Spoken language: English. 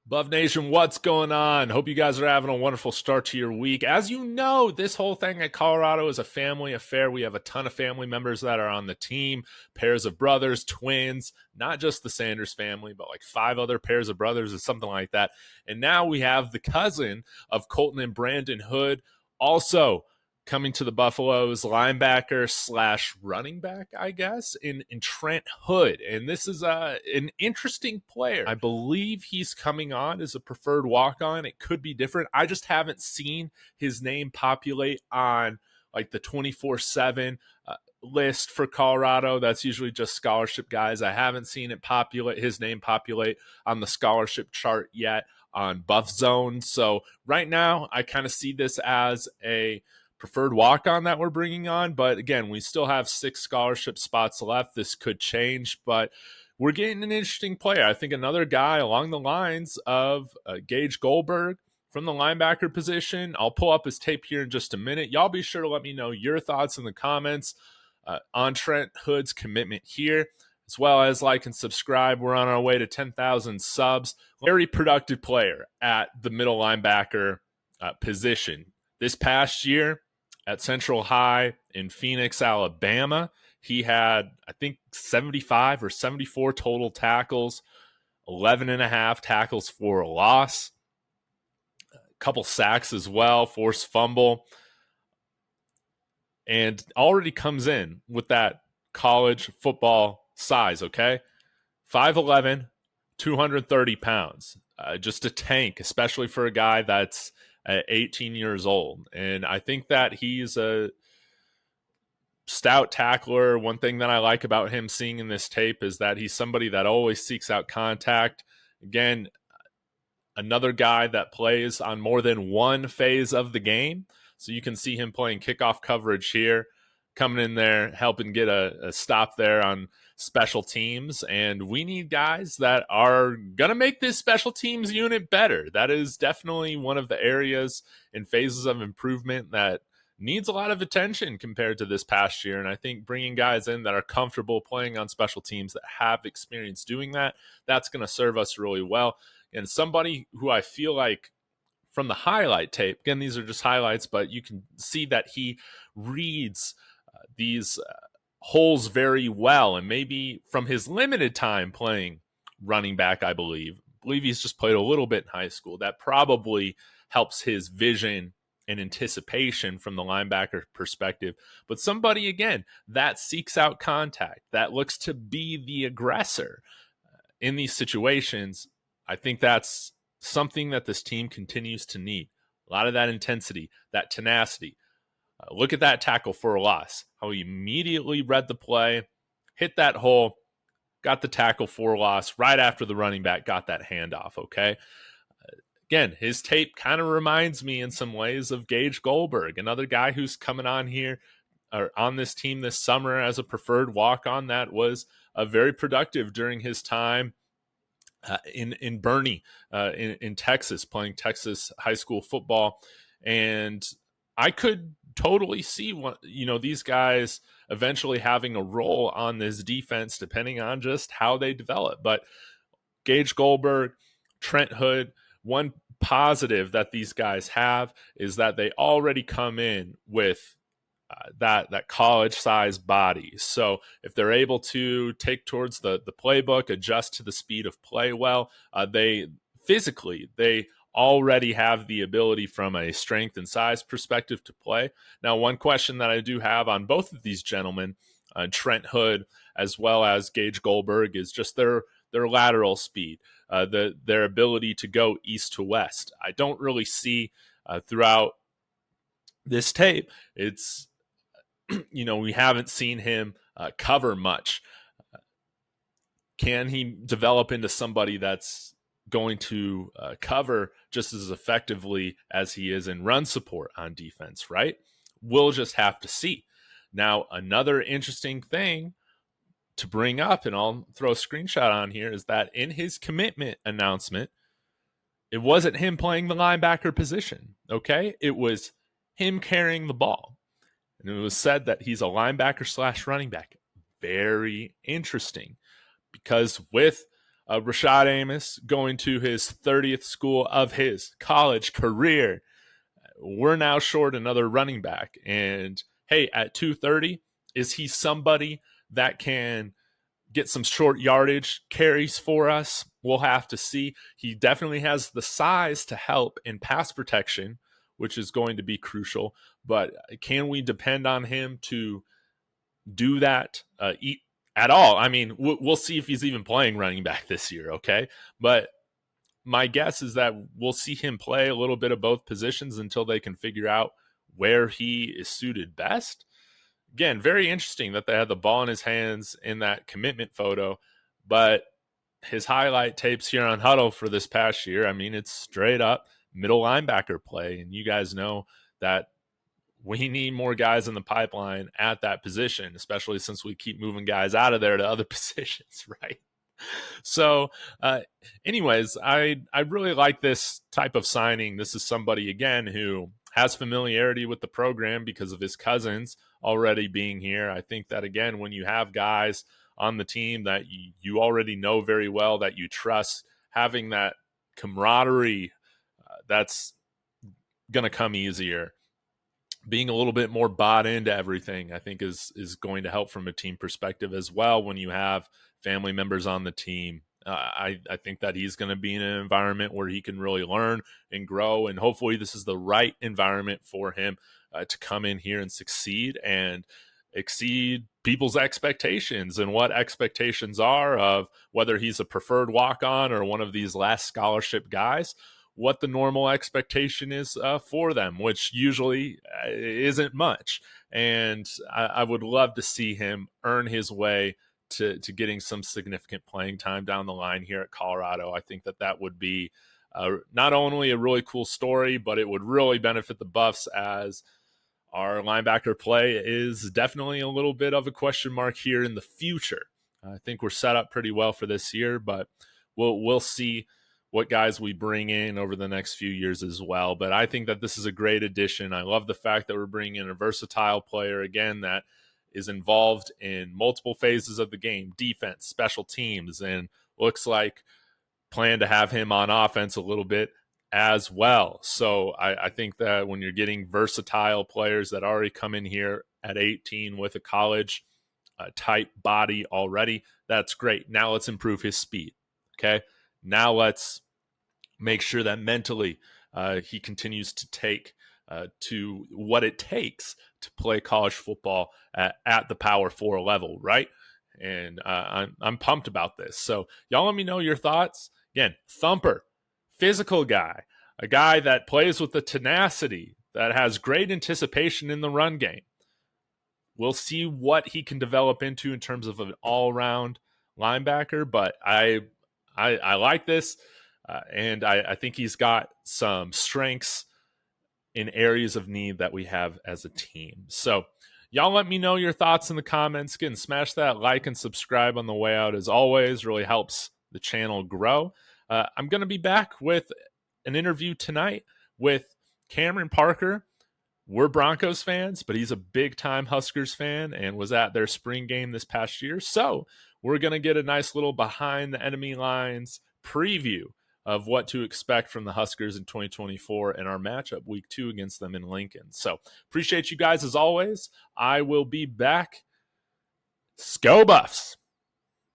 Buff Nation, what's going on? Hope you guys are having a wonderful start to your week. As you know, this whole thing at Colorado is a family affair. We have a ton of family members that are on the team, pairs of brothers, twins, not just the Sanders family, but like 5 other pairs of brothers or something like that. And now we have the cousin of Colton and Brandon Hood also coming to the Buffaloes, linebacker slash running back, I guess, in Trent Hood. And this is an interesting player. I believe he's coming on as a preferred walk-on. It could be different. I just haven't seen his name populate on like the 24/7 list for Colorado. That's usually just scholarship guys. I haven't seen his name populate on the scholarship chart yet on Buff Zone. So right now, I kind of see this as a preferred walk-on that we're bringing on. But again, we still have 6 scholarship spots left. This could change, but we're getting an interesting player. I think another guy along the lines of Gage Goldberg from the linebacker position. I'll pull up his tape here in just a minute. Y'all be sure to let me know your thoughts in the comments on Trent Hood's commitment here, as well as like and subscribe. We're on our way to 10,000 subs. Very productive player at the middle linebacker position. This past year, at Central High in Phoenix, Alabama, he had, I think, 75 or 74 total tackles, 11 and a half tackles for a loss, a couple sacks as well, forced fumble, and already comes in with that college football size, okay? 5'11", 230 pounds. Just a tank, especially for a guy that's 18 years old. And I think that he's a stout tackler. One thing that I like about him seeing in this tape is that he's somebody that always seeks out contact. Again, another guy that plays on more than one phase of the game. So you can see him playing kickoff coverage here, coming in there, helping get a stop there on special teams. And we need guys that are going to make this special teams unit better. That is definitely one of the areas and phases of improvement that needs a lot of attention compared to this past year. And I think bringing guys in that are comfortable playing on special teams, that have experience doing that, that's going to serve us really well. And somebody who I feel like from the highlight tape, again, these are just highlights, but you can see that he reads these holes very well. And maybe from his limited time playing running back, I believe he's just played a little bit in high school. That probably helps his vision and anticipation from the linebacker perspective. But somebody, again, that seeks out contact, that looks to be the aggressor in these situations, I think that's something that this team continues to need. A lot of that intensity, that tenacity. Look at that tackle for a loss. How he immediately read the play, hit that hole, got the tackle for a loss right after the running back got that handoff, okay? Again, his tape kind of reminds me in some ways of Gage Goldberg, another guy who's coming on here or on this team this summer as a preferred walk-on that was very productive during his time in Bernie, in Texas, playing Texas high school football. And I could totally see these guys eventually having a role on this defense, depending on just how they develop. But Gage Goldberg, Trent Hood, one positive that these guys have is that they already come in with that college-sized body. So if they're able to take towards the playbook, adjust to the speed of play well, they already have the ability from a strength and size perspective to play. Now, one question that I do have on both of these gentlemen, Trent Hood as well as Gage Goldberg, is just their lateral speed, their ability to go east to west. I don't really see throughout this tape, it's we haven't seen him cover much. Can he develop into somebody that's going to cover just as effectively as he is in run support on defense, right? We'll just have to see. Now, another interesting thing to bring up, and I'll throw a screenshot on here, is that in his commitment announcement, it wasn't him playing the linebacker position, okay? It was him carrying the ball. And it was said that he's a linebacker / running back. Very interesting, because with Rashad Amos going to his 30th school of his college career. We're now short another running back. And hey, at 230, is he somebody that can get some short yardage carries for us? We'll have to see. He definitely has the size to help in pass protection, which is going to be crucial. But can we depend on him to do that at all? I mean, we'll see if he's even playing running back this year, okay? But my guess is that we'll see him play a little bit of both positions until they can figure out where he is suited best. Again, very interesting that they had the ball in his hands in that commitment photo, but his highlight tapes here on Huddle for this past year, I mean, it's straight up middle linebacker play. And you guys know that we need more guys in the pipeline at that position, especially since we keep moving guys out of there to other positions, right? So, anyways, I really like this type of signing. This is somebody, again, who has familiarity with the program because of his cousins already being here. I think that, again, when you have guys on the team that you already know very well, that you trust, having that camaraderie, that's going to come easier. Being a little bit more bought into everything, I think, is going to help from a team perspective as well. When you have family members on the team, I think that he's going to be in an environment where he can really learn and grow, and hopefully this is the right environment for him to come in here and succeed and exceed people's expectations, and what expectations are of whether he's a preferred walk-on or one of these last scholarship guys, what the normal expectation is for them, which usually isn't much. And I would love to see him earn his way to getting some significant playing time down the line here at Colorado. I think that would be not only a really cool story, but it would really benefit the Buffs, as our linebacker play is definitely a little bit of a question mark here in the future. I think we're set up pretty well for this year, but we'll see what guys we bring in over the next few years as well. But I think that this is a great addition. I love the fact that we're bringing in a versatile player, again, that is involved in multiple phases of the game, defense, special teams, and looks like plan to have him on offense a little bit as well. So I think that when you're getting versatile players that already come in here at 18 with a college type body already, that's great. Now let's improve his speed. Okay. Now let's make sure that mentally he continues to take to what it takes to play college football at the Power 4 level, right? And I'm pumped about this. So y'all let me know your thoughts. Again, thumper, physical guy, a guy that plays with the tenacity, that has great anticipation in the run game. We'll see what he can develop into in terms of an all-around linebacker, but I like this, and I think he's got some strengths in areas of need that we have as a team. So y'all let me know your thoughts in the comments. Again, smash that like and subscribe on the way out, as always. Really helps the channel grow. I'm going to be back with an interview tonight with Cameron Parker. We're Broncos fans, but he's a big-time Huskers fan and was at their spring game this past year. So we're going to get a nice little behind the enemy lines preview of what to expect from the Huskers in 2024 and our matchup week 2 against them in Lincoln. So appreciate you guys as always. I will be back. Go Buffs!